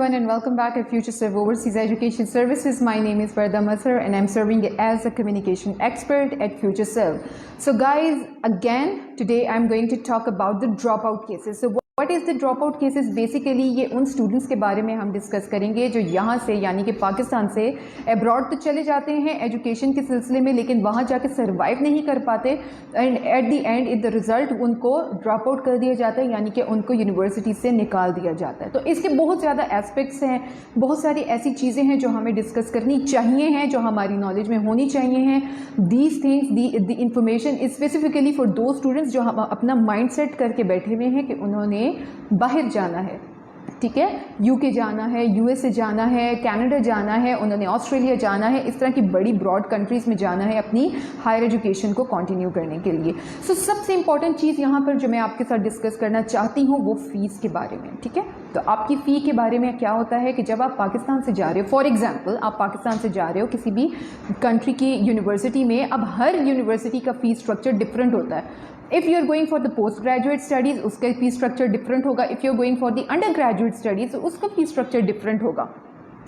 everyone and welcome back at FutureServe Overseas Education Services. My name is Varda Masar and I'm serving as a communication expert at FutureServe. So guys, again today I'm going to talk about the dropout cases. So what is the dropout cases? Basically ये उन students के बारे में हम discuss करेंगे जो यहाँ से यानी कि पाकिस्तान से अब्रॉड तो चले जाते हैं एजुकेशन के सिलसिले में, लेकिन वहाँ जाके सर्वाइव नहीं कर पाते and at the and in the result उनको ड्रॉप आउट कर दिया जाता है, यानी कि उनको यूनिवर्सिटी से निकाल दिया जाता है। तो इसके बहुत ज़्यादा एस्पेक्ट्स हैं, बहुत सारी ऐसी चीज़ें हैं जो हमें डिस्कस करनी चाहिए हैं, जो हमारी नॉलेज में होनी चाहिए हैं। These things the information is specifically for दो स्टूडेंट्स जो हम अपना माइंड सेट करके बैठे हुए हैं कि उन्होंने बाहर जाना है, ठीक है, यूके जाना है, यूएसए जाना है, कनाडा जाना है, उन्होंने ऑस्ट्रेलिया जाना है, इस तरह की बड़ी ब्रॉड कंट्रीज़ में जाना है अपनी हायर एजुकेशन को कंटिन्यू करने के लिए। सो सबसे इंपॉर्टेंट चीज़ यहाँ पर जो मैं आपके साथ डिस्कस करना चाहती हूँ वो फ़ीस के बारे में, ठीक है। तो आपकी फ़ी के बारे में क्या होता है कि जब आप पाकिस्तान से जा रहे हो, फॉर एग्जांपल आप पाकिस्तान से जा रहे हो किसी भी कंट्री की यूनिवर्सिटी में, अब हर यूनिवर्सिटी का फ़ी स्ट्रक्चर डिफरेंट होता है। If you are going for the post graduate studies उसका फी स्ट्रक्चर डिफरेंट होगा, if you are going for the under graduate studies उसका फी स्ट्रक्चर डिफरेंट होगा।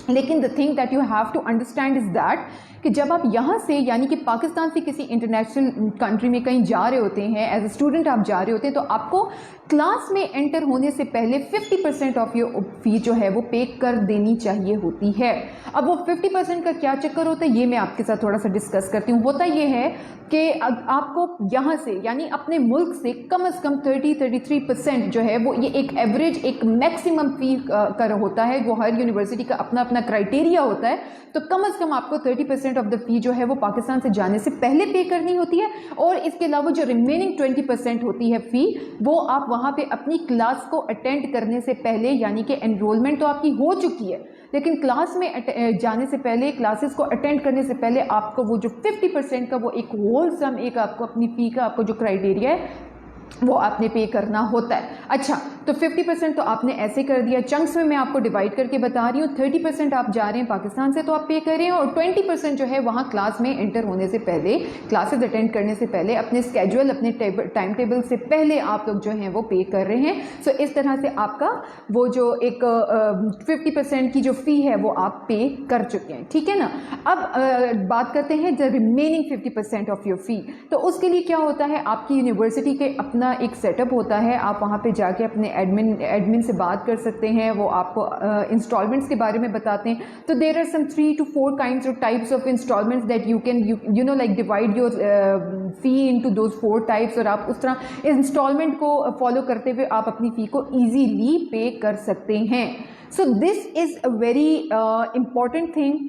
लेकिन the thing that you have to understand is that कि जब आप यहाँ से यानी कि पाकिस्तान से किसी इंटरनेशनल कंट्री में कहीं जा रहे होते हैं, एज ए स्टूडेंट आप जा रहे होते हैं, तो आपको क्लास में एंटर होने से पहले 50% ऑफ योर फी जो है वो पे कर देनी चाहिए होती है। अब वो 50% का क्या चक्कर होता है ये मैं आपके साथ थोड़ा सा डिस्कस करती हूँ। होता ये है कि आपको यहाँ से यानी अपने मुल्क से कम से कम 33% जो है वो ये एक एवरेज एक मैक्सिमम फी कर होता है, वो हर यूनिवर्सिटी का अपना अपना क्राइटेरिया होता है। तो कम से कम आपको 30% ऑफ द फी जो है वो पाकिस्तान से जाने से पहले पे करनी होती है, और इसके अलावा जो रिमेनिंग 20% होती है फी वो आप वहाँ पे अपनी क्लास को अटेंड करने से पहले, यानी कि एनरोलमेंट तो आपकी हो चुकी है लेकिन क्लास में जाने से पहले, क्लासेस को अटेंड करने से पहले आपको वो जो 50% का वो एक होल सम एक आपको अपनी फी का आपको जो क्राइटेरिया है वो आपने पे करना होता है। अच्छा, तो 50% तो आपने ऐसे कर दिया, चंक्स में मैं आपको डिवाइड करके बता रही हूँ। 30% आप जा रहे हैं पाकिस्तान से तो आप पे कर रहे हैं, और 20% जो है वहाँ क्लास में एंटर होने से पहले, क्लासेस अटेंड करने से पहले, अपने स्केड्यूल अपने टाइम टेबल से पहले आप लोग जो हैं वो पे कर रहे हैं। सो इस तरह से आपका वो जो एक 50% की जो फ़ी है वो आप पे कर चुके हैं, ठीक है ना। अब बात करते हैं द रिमेनिंग 50% ऑफ योर फ़ी। तो उसके लिए क्या होता है, आपकी यूनिवर्सिटी के अपना एक सेटअप होता है, आप वहाँ पे जाके अपने एडमिन से बात कर सकते हैं, वो आपको इंस्टॉलमेंट्स के बारे में बताते हैं। तो there are some 3 to 4 kinds of types of installments that you can you know like divide your fee into those 4 types, और आप उस तरह इंस्टॉलमेंट को फॉलो करते हुए आप अपनी फ़ी को ईजीली पे कर सकते हैं। So this is a very important thing.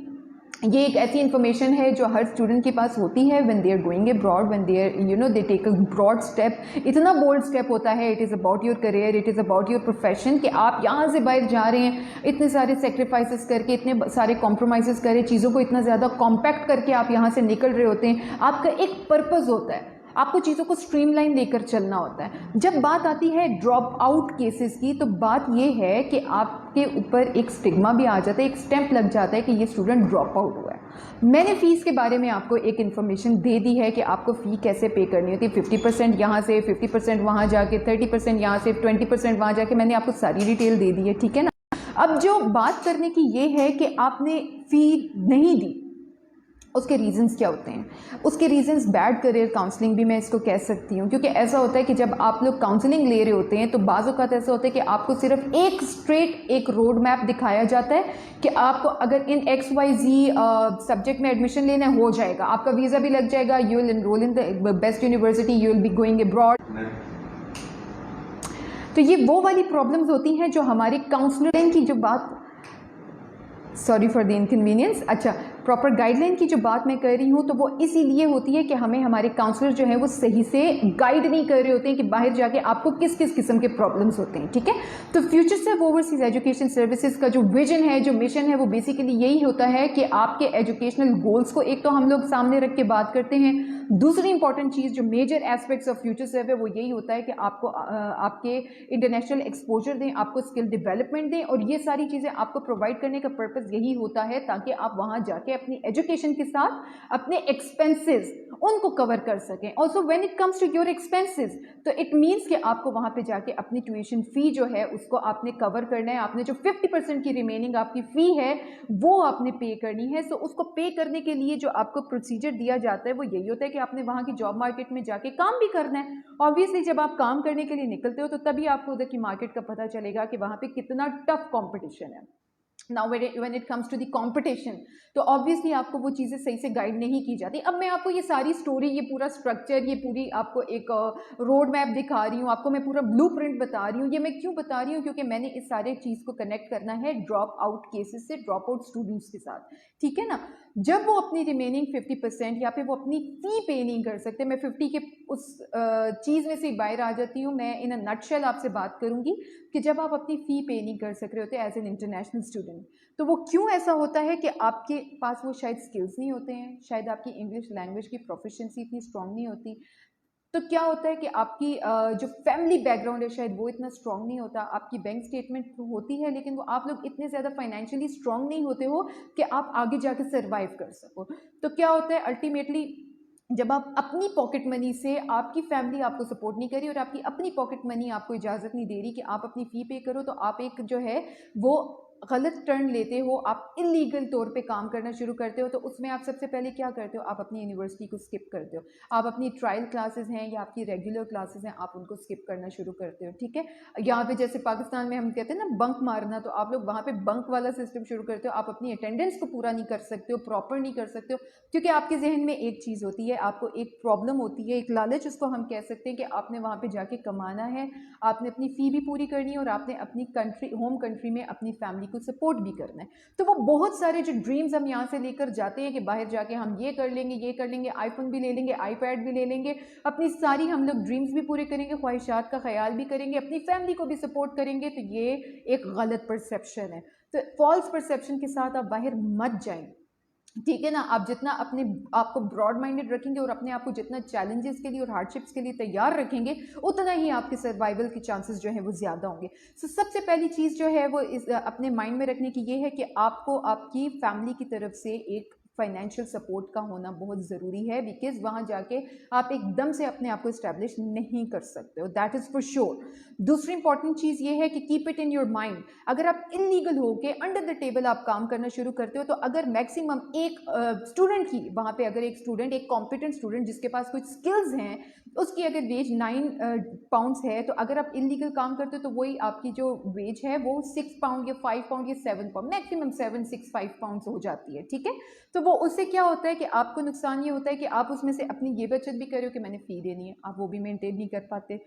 ये एक ऐसी इन्फॉर्मेशन है जो हर स्टूडेंट के पास होती है when they are going abroad, when they are they take a broad step. इतना बोल्ड स्टेप होता है, it is about your career, it is about your profession, कि आप यहाँ से बाहर जा रहे हैं इतने सारे सेक्रीफाइसेस करके, इतने सारे कॉम्प्रोमाइज़ करके, चीज़ों को इतना ज़्यादा कॉम्पैक्ट करके आप यहाँ से निकल रहे होते हैं। आपका एक पर्पज़ होता है, आपको चीज़ों को स्ट्रीमलाइन लेकर चलना होता है। जब बात आती है ड्रॉप आउट केसेस की, तो बात यह है कि आपके ऊपर एक स्टिग्मा भी आ जाता है, एक स्टैंप लग जाता है कि ये स्टूडेंट ड्रॉप आउट हुआ है। मैंने फ़ीस के बारे में आपको एक इन्फॉर्मेशन दे दी है कि आपको फ़ी कैसे पे करनी होती है। 50% यहाँ से, 50% वहाँ जाके, 30% यहाँ से, 20% वहाँ जाके, मैंने आपको सारी डिटेल दे दी है, ठीक है ना। अब जो बात करने की ये है कि आपने फ़ी नहीं दी, उसके रीज़न्स क्या होते हैं। उसके रीज़न्स बैड करियर काउंसलिंग भी मैं इसको कह सकती हूँ, क्योंकि ऐसा होता है कि जब आप लोग काउंसलिंग ले रहे होते हैं तो बाज़ औक़ात ऐसा होता है कि आपको सिर्फ एक स्ट्रेट एक रोड मैप दिखाया जाता है कि आपको अगर इन XYZ सब्जेक्ट में एडमिशन लेना हो जाएगा, आपका वीज़ा भी लग जाएगा, you will enrol in the best university, you will be going abroad. तो ये वो वाली प्रॉब्लम्स होती हैं जो हमारी काउंसलर की जो बात, सॉरी फॉर द इनकन्वीनियंस। अच्छा, प्रॉपर गाइडलाइन की जो बात मैं कर रही हूँ तो वो इसीलिए होती है कि हमें हमारे काउंसलर जो है वो सही से गाइड नहीं कर रहे होते हैं कि बाहर जाके आपको किस किस किस्म के प्रॉब्लम्स होते हैं, ठीक है। तो FutureServe ओवरसीज एजुकेशन सर्विसेज का जो विजन है, जो मिशन है, वो बेसिकली यही होता है कि आपके एजुकेशनल गोल्स को एक तो हम लोग सामने रख के बात करते हैं। दूसरी इंपॉर्टेंट चीज़ जो मेजर एस्पेक्ट्स ऑफ FutureServe है वो यही होता है कि आपको आपके इंटरनेशनल एक्सपोजर दें, आपको स्किल डेवलपमेंट दें, और ये सारी चीज़ें आपको प्रोवाइड करने का पर्पज़ यही होता है ताकि आप वहाँ जाके अपनी एजुकेशन के साथ अपने एक्सपेंसेस उनको कवर कर सकें। Also when it comes to your expenses, तो इट मीन्स कि आपको वहाँ पे जाके अपनी ट्यूशन फ़ी जो है उसको आपने कवर करना है। आपने जो 50% की रिमेनिंग आपकी फ़ी है वो आपने पे करनी है। सो उसको पे करने के लिए जो आपको प्रोसीजर दिया जाता है वो यही होता है कि आपने वहाँ की जॉब मार्केट में जाके काम भी करना है। ऑब्वियसली जब आप काम करने के लिए निकलते हो तो तभी आपको उधर की मार्केट का पता चलेगा कि वहाँ पे कितना टफ कॉम्पिटिशन है। Now when it comes to the competition, तो ऑब्वियसली आपको वो चीज़ें सही से गाइड नहीं की जाती। अब मैं आपको ये सारी स्टोरी, ये पूरा स्ट्रक्चर, ये पूरी आपको एक रोड मैप दिखा रही हूँ, आपको मैं पूरा ब्लूप्रिंट बता रही हूँ। ये मैं क्यों बता रही हूँ? क्योंकि मैंने इस सारे चीज़ को कनेक्ट करना है ड्रॉप आउट केसेस से, ड्रॉप आउट स्टूडेंट्स के साथ, ठीक है ना। जब वो अपनी रिमेनिंग 50% या फिर वो अपनी फ़ी पे नहीं कर सकते, मैं 50 के उस चीज़ में से बाहर आ जाती हूँ। मैं इन अ नटशेल आपसे बात करूँगी कि जब आप अपनी फ़ी पे नहीं कर सक रहे होते एज एन इंटरनेशनल स्टूडेंट, तो वो क्यों ऐसा होता है कि आपके पास वो शायद स्किल्स नहीं होते हैं, शायद आपकी इंग्लिश लैंग्वेज की प्रोफिशिएंसी इतनी स्ट्रांग नहीं होती। तो क्या होता है कि आपकी जो फैमिली बैकग्राउंड है शायद वो इतना स्ट्रांग नहीं होता। आपकी बैंक स्टेटमेंट तो होती है लेकिन वो आप लोग इतने ज़्यादा फाइनेंशियली स्ट्रांग नहीं होते हो कि आप आगे जाके सर्वाइव कर सको। तो क्या होता है अल्टीमेटली, जब आप अपनी पॉकेट मनी से, आपकी फैमिली आपको सपोर्ट नहीं करी और आपकी अपनी पॉकेट मनी आपको इजाज़त नहीं दे रही कि आप अपनी फ़ी पे करो, तो आप एक जो है वो गलत टर्न लेते हो, आप इलीगल तौर पे काम करना शुरू करते हो। तो उसमें आप सबसे पहले क्या करते हो? आप अपनी यूनिवर्सिटी को स्किप करते हो। आप अपनी ट्रायल क्लासेस हैं या आपकी रेगुलर क्लासेस हैं, आप उनको स्किप करना शुरू करते हो, ठीक है। यहाँ पे जैसे पाकिस्तान में हम कहते हैं ना बंक मारना, तो आप लोग वहाँ पे बंक वाला सिस्टम शुरू करते हो। आप अपनी अटेंडेंस को पूरा नहीं कर सकते हो, प्रॉपर नहीं कर सकते हो, क्योंकि आपके जहन में एक चीज़ होती है, आपको एक प्रॉब्लम होती है, एक लालच उसको हम कह सकते हैं कि आपने वहाँ पे जाके कमाना है, आपने अपनी फ़ी भी पूरी करनी है और आपने अपनी कंट्री, होम कंट्री में अपनी फैमिली को सपोर्ट भी करना है। तो वो बहुत सारे जो ड्रीम्स हम यहाँ से लेकर जाते हैं कि बाहर जाके हम ये कर लेंगे, ये कर लेंगे, आईफोन भी ले लेंगे, आईपैड भी ले लेंगे, अपनी सारी हम लोग ड्रीम्स भी पूरे करेंगे, ख्वाहिशात का ख्याल भी करेंगे, अपनी फैमिली को भी सपोर्ट करेंगे। तो ये एक गलत परसेप्शन है। तो फॉल्स परसेप्शन के साथ आप बाहर मत जाएं, ठीक है ना। आप जितना अपने आपको ब्रॉड माइंडेड रखेंगे और अपने आप को जितना चैलेंजेस के लिए और हार्डशिप्स के लिए तैयार रखेंगे, उतना ही आपके सर्वाइवल के चांसेस जो है वो ज़्यादा होंगे। सो सबसे पहली चीज़ जो है वो इस अपने माइंड में रखने की ये है कि आपको आपकी फैमिली की तरफ से एक फाइनेंशियल सपोर्ट का होना बहुत ज़रूरी है, बिकॉज वहाँ जाके आप एकदम से अपने आप को इस्टेब्लिश नहीं कर सकते हो, दैट इज़ फॉर श्योर। दूसरी इंपॉर्टेंट चीज़ ये है कि keep it in your mind, अगर आप इलीगल हो के अंडर द टेबल आप काम करना शुरू करते हो, तो अगर मैक्सिमम एक स्टूडेंट की वहाँ पे, अगर एक स्टूडेंट, एक कॉम्पिटेंट स्टूडेंट जिसके पास कुछ स्किल्स हैं, उसकी अगर वेज 9 पाउंड्स है, तो अगर आप इलीगल काम करते हो तो वही आपकी जो वेज है वो 6 पाउंड या 5 पाउंड या 7 पाउंड, मैक्सिमम 7, 6, 5 पाउंड्स हो जाती है, ठीक है। तो वो उससे क्या होता है कि आपको नुकसान ये होता है कि आप उसमें से अपनी ये बचत भी कर रहे हो कि मैंने फ़ी देनी है, आप वो भी मेंटेन नहीं कर पाते।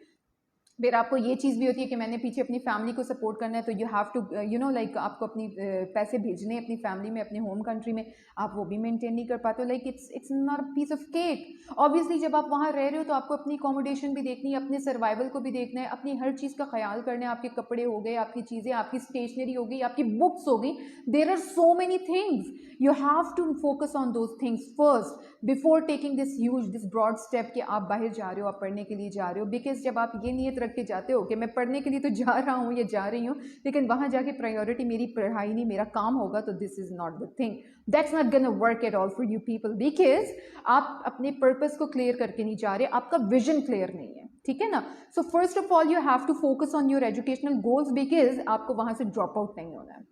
फिर आपको ये चीज़ भी होती है कि मैंने पीछे अपनी फैमिली को सपोर्ट करना है, तो you have to you know like आपको अपनी पैसे भेजने अपनी फैमिली में, अपने होम कंट्री में, आप वो भी मेंटेन नहीं कर पाते हो। Like it's not a piece of cake. Obviously जब आप वहाँ रह रहे हो तो आपको अपनी अकोमोडेशन भी देखनी है, अपने सर्वाइवल को भी देखना है, अपनी हर चीज़ का ख्याल करना है। आपके कपड़े हो गए, आपकी चीज़ें, आपकी स्टेशनरी हो गई, आपकी बुक्स हो गई, there are so many things, you have to focus on those things first before taking this broad step कि आप बाहर जा रहे हो, आप पढ़ने के लिए जा रहे हो। बिकॉज जब आप ये नियत रख के जाते हो कि मैं पढ़ने के लिए तो जा रहा हूँ या जा रही हूँ, लेकिन वहाँ जाके प्रायोरिटी मेरी पढ़ाई नहीं, मेरा काम होगा, तो this is not the thing, that's not gonna work at all for you people, because आप अपने पर्पस को क्लियर करके नहीं जा रहे, आपका विजन क्लियर नहीं है, ठीक है ना। So first of all you have to focus on your educational goals, because आपको वहाँ से ड्रॉप आउट नहीं होना है,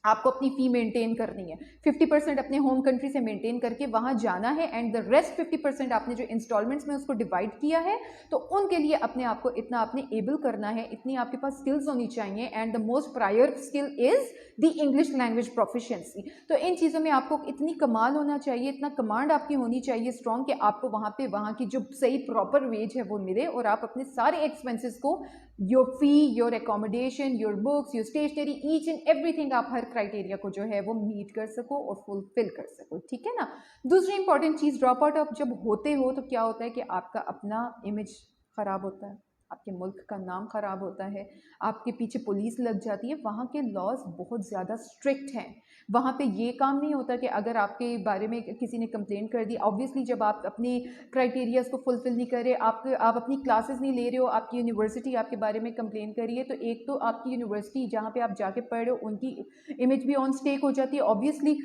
आपको अपनी फ़ी मेंटेन करनी है। 50% अपने होम कंट्री से मेंटेन करके वहाँ जाना है, एंड द रेस्ट 50% आपने जो इंस्टॉलमेंट्स में उसको डिवाइड किया है, तो उनके लिए अपने आप को इतना आपने एबल करना है, इतनी आपके पास स्किल्स होनी चाहिए, and the most prior skill is the English language proficiency. तो इन चीज़ों में आपको इतनी कमाल होना चाहिए, इतना कमांड आपकी होनी चाहिए स्ट्रॉन्ग, कि आपको वहाँ पे वहाँ की जो सही प्रॉपर वेज है वो मिले, और आप अपने सारे एक्सपेंसेस को, your fee, your accommodation, your books, your stationery, each and everything, आप हर क्राइटेरिया को जो है वो मीट कर सको और फुलफिल कर सको, ठीक है ना। दूसरी इंपॉर्टेंट चीज़, ड्रॉप आउट आप जब होते हो तो क्या होता है कि आपका अपना इमेज ख़राब होता है, आपके मुल्क का नाम ख़राब होता है, आपके पीछे पुलिस लग जाती है। वहाँ के लॉज बहुत ज़्यादा स्ट्रिक्ट हैं, वहाँ पे ये काम नहीं होता कि अगर आपके बारे में किसी ने कंप्लेन कर दी, ऑब्वियसली जब आप अपनी क्राइटेरियाज को फुलफिल नहीं कर रहे, आप अपनी क्लासेस नहीं ले रहे हो, आपकी यूनिवर्सिटी आपके बारे में कंप्लेन कर रही है, तो एक तो आपकी यूनिवर्सिटी जहाँ पे आप जाके पढ़ रहे हो उनकी इमेज भी ऑन स्टेक हो जाती है। ऑब्वियसली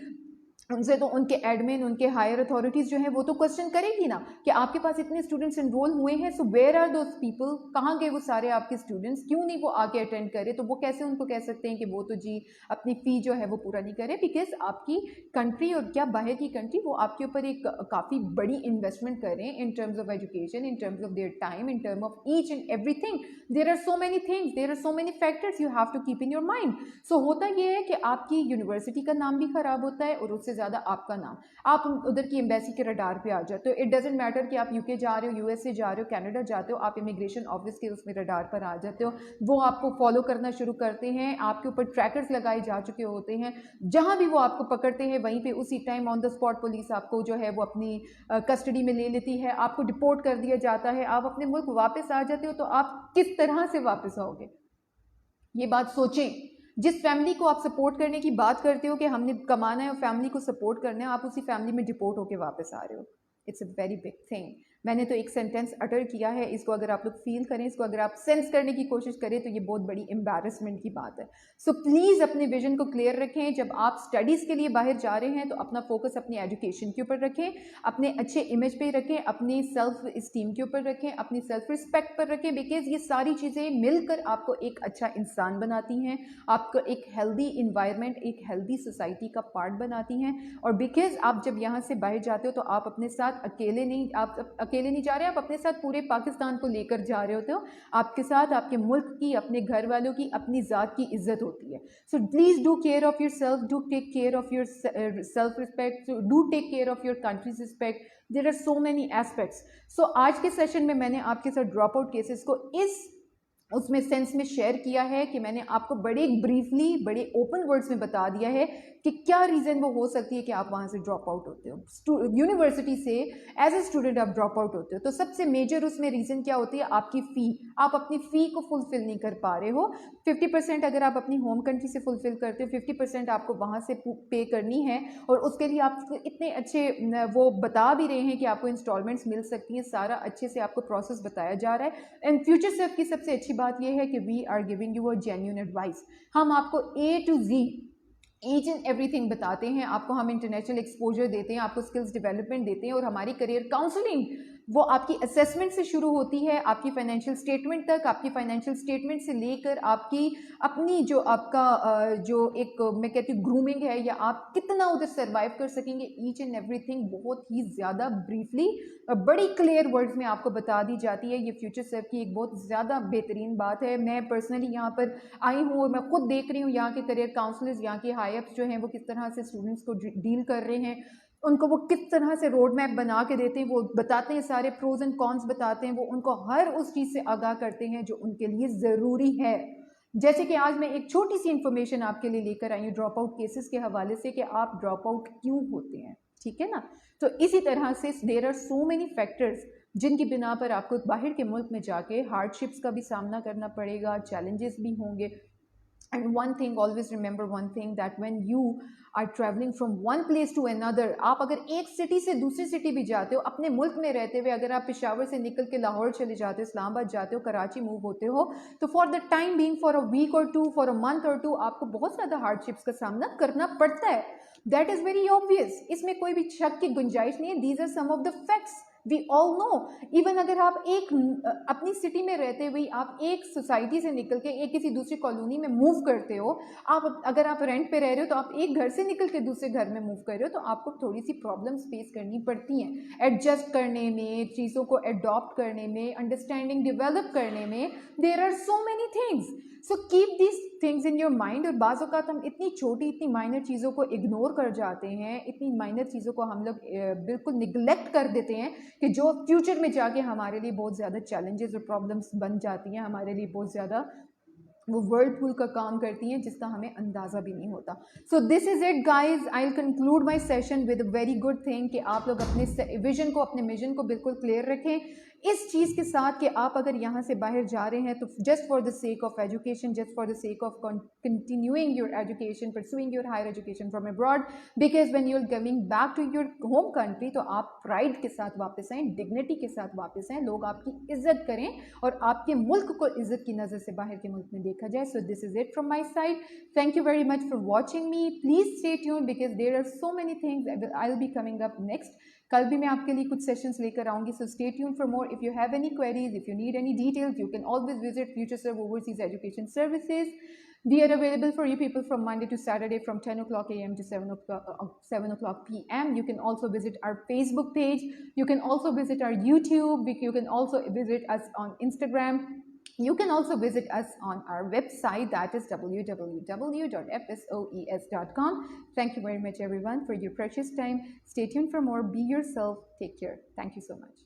उनसे तो उनके एडमिन, उनके हायर अथॉरिटीज़ जो है वो तो क्वेश्चन करेगी ना कि आपके पास इतने स्टूडेंट्स एनरोल हुए हैं, so where are those people, कहाँ गए वो सारे आपके स्टूडेंट्स, क्यों नहीं वो आके अटेंड करे। तो वो कैसे उनको कह सकते हैं कि वो तो जी अपनी फ़ी जो है वो पूरा नहीं करे, बिकॉज आपकी कंट्री और क्या बाहर की कंट्री वो आपके ऊपर एक काफ़ी बड़ी इन्वेस्टमेंट कर रहे हैं in terms of education, in terms of their time, in term of each and everything. There are so many things, there are so many factors you have to keep in your mind. So होता ये है कि आपकी university का नाम भी खराब होता है और उससे ज़्यादा आपका नाम, आप उधर की एम्बेसी के रडार पे आ जाते हो। इट डजेंट मैटर कि आप यूके जा रहे हो, यूएसए जा रहे हो, कनाडा जाते हो, आप इमिग्रेशन ऑफिस के उसमें रडार पर आ जाते हो, वो आपको फॉलो करना शुरू करते हैं, आपके ऊपर ट्रैकर्स लगाए जा चुके होते हैं, जहां भी वो आपको पकड़ते हैं वहीं पे उसी time on the spot police आपको जो है वो अपनी कस्टडी में ले लेती है, आपको डिपोर्ट कर दिया जाता है, आप अपने मुल्क वापस आ जाते हो। तो आप किस तरह से वापस आओगे, ये बात सोचें। जिस फैमिली को आप सपोर्ट करने की बात करते हो कि हमने कमाना है और फैमिली को सपोर्ट करना है, आप उसी फैमिली में डिपोर्ट होकर वापस आ रहे हो। It's a very big thing. मैंने तो एक सेंटेंस अटर किया है, इसको अगर आप लोग फील करें, इसको अगर आप सेंस करने की कोशिश करें तो ये बहुत बड़ी एम्बैरसमेंट की बात है। सो प्लीज़ अपने विजन को क्लियर रखें। जब आप स्टडीज़ के लिए बाहर जा रहे हैं तो अपना फोकस अपनी एजुकेशन के ऊपर रखें, अपने अच्छे इमेज पे रखें, अपनी सेल्फ इस्टीम के ऊपर रखें, अपनी सेल्फ रिस्पेक्ट पर रखें, बिकॉज ये सारी चीज़ें मिलकर आपको एक अच्छा इंसान बनाती हैं, आपको एक हेल्दी इन्वायरमेंट, एक हेल्दी सोसाइटी का पार्ट बनाती हैं। और बिकॉज आप जब यहाँ से बाहर जाते हो तो आप अपने साथ अकेले नहीं जा रहे, आप अपने साथ पूरे पाकिस्तान को लेकर जा रहे होते हो। आपके साथ आपके मुल्क की, अपने घर वालों की, अपनी ज़ात की इज्जत होती है। So please do care of your self, do take care of your self respect, do take care of your countries respect. There are so many aspects. So आज के सेशन में मैंने आपके साथ ड्रॉप आउट केसेस को उसमें sense में share किया है कि मैंने आपको बड़े ब्रीफली, बड़े ओपन वर्ड्स में बता दिया है कि क्या रीज़न वो हो सकती है कि आप वहाँ से ड्रॉप आउट होते हो, यूनिवर्सिटी से एज ए स्टूडेंट आप ड्रॉप आउट होते हो। तो सबसे मेजर उसमें रीज़न क्या होती है, आपकी फ़ी। आप अपनी फ़ी को फुलफ़िल नहीं कर पा रहे हो। 50% अगर आप अपनी होम कंट्री से फुलफ़िल करते हो, 50% आपको वहाँ से पे करनी है, और उसके लिए आप इतने अच्छे वो बता भी रहे हैं कि आपको इंस्टॉलमेंट्स मिल सकती हैं, सारा अच्छे से आपको प्रोसेस बताया जा रहा है। एंड फ्यूचर सेफ की सबसे अच्छी बात यह है कि we are giving you a genuine advice. हम आपको A to Z each and everything बताते हैं, आपको हम इंटरनेशनल एक्सपोजर देते हैं, आपको स्किल्स डेवलपमेंट देते हैं, और हमारी करियर काउंसलिंग वो आपकी असेसमेंट से शुरू होती है, आपकी फाइनेंशियल स्टेटमेंट तक, आपकी फाइनेंशियल स्टेटमेंट से लेकर आपकी अपनी जो आपका जो एक मैं कहती हूँ ग्रूमिंग है, या आप कितना उधर सर्वाइव कर सकेंगे, ईच एंड एवरीथिंग बहुत ही ज़्यादा ब्रीफली बड़ी क्लियर वर्ड्स में आपको बता दी जाती है। ये फ्यूचर सेफ की एक बहुत ज़्यादा बेहतरीन बात है। मैं पर्सनली यहाँ पर आई हूँ और मैं खुद देख रही हूँ यहाँ के करियर काउंसलर्स, यहाँ के हाई अप्स जो हैं वो किस तरह से स्टूडेंट्स को डील कर रहे हैं, उनको वो किस तरह से रोड मैप बना के देते हैं, वो बताते हैं, सारे प्रोज एंड कॉन्स बताते हैं, वो उनको हर उस चीज़ से आगाह करते हैं जो उनके लिए ज़रूरी है। जैसे कि आज मैं एक छोटी सी इंफॉर्मेशन आपके लिए लेकर आई हूँ ड्रॉप आउट केसेस के हवाले से कि आप ड्रॉप आउट क्यों होते हैं, ठीक है ना। तो इसी तरह से there are so many factors जिनकी बिना पर आपको बाहर के मुल्क में जाके हार्डशिप्स का भी सामना करना पड़ेगा, चैलेंजेस भी होंगे। And one thing, always remember one thing, that when you are traveling from one place to another, आप अगर एक सिटी से दूसरी सिटी भी जाते हो अपने मुल्क में रहते हुए, अगर आप पेशावर से निकल के लाहौर चले जाते हो, इस्लामाबाद जाते हो, कराची मूव होते हो, तो for the time being, for a week or two, for a month or two, आपको बहुत ज़्यादा हार्डशिप्स का सामना करना पड़ता है। दैट इज़ वेरी ऑब्वियस, इसमें कोई भी शक की गुंजाइश नहीं है। These are some of the facts we all know. Even अगर आप एक अपनी सिटी में रहते हुए आप एक सोसाइटी से निकल के एक किसी दूसरी कॉलोनी में मूव करते हो, आप अगर आप रेंट पे रह रहे हो तो आप एक घर से निकल के दूसरे घर में मूव कर रहे हो, तो आपको थोड़ी सी प्रॉब्लम्स फेस करनी पड़ती हैं एडजस्ट करने में, चीज़ों को एडॉप्ट करने में, अंडरस्टैंडिंग डेवलप करने में। There are so many things, so keep this things in your mind. और बाज़ औक़ात हम इतनी छोटी, इतनी माइनर चीज़ों को इग्नोर कर जाते हैं, इतनी माइनर चीज़ों को हम लोग बिल्कुल निगलेक्ट कर देते हैं कि जो फ्यूचर में जाके हमारे लिए बहुत ज़्यादा चैलेंजेस और प्रॉब्लम्स बन जाती हैं, हमारे लिए बहुत ज़्यादा वो वर्लपूल का काम करती हैं जिसका हमें अंदाज़ा भी नहीं होता। So this is it guys, I will conclude my session with a very good thing कि आप लोग अपने विजन को, अपने मिशन को बिल्कुल क्लियर रखें। इस चीज़ के साथ कि आप अगर यहाँ से बाहर जा रहे हैं तो just for the sake of education, just for the sake of continuing your education, pursuing your higher education from abroad, because when you are coming back to your home country तो आप प्राइड के साथ वापस आएँ, dignity के साथ वापस आएँ, लोग आपकी इज्जत करें और आपके मुल्क को इज्जत की नज़र से बाहर के मुल्क में देखा जाए. So this is it from my side. Thank you very much for watching me. Please stay tuned because there are so many things I will be coming up next. कल भी मैं आपके लिए कुछ सेशंस लेकर आऊंगी. So stay tune for more. If you have any queries, if you need any details, you can always visit FutureServe Overseas Education Services. We are available for you people from Monday to Saturday from 10 o'clock a.m. to 7 o'clock p.m. You can also visit our Facebook page. You can also visit our YouTube. You can also visit us on Instagram. You can also visit us on our website, that is www.fsoes.com. Thank you very much everyone for your precious time. Stay tuned for more. Be yourself. Take care. Thank you so much.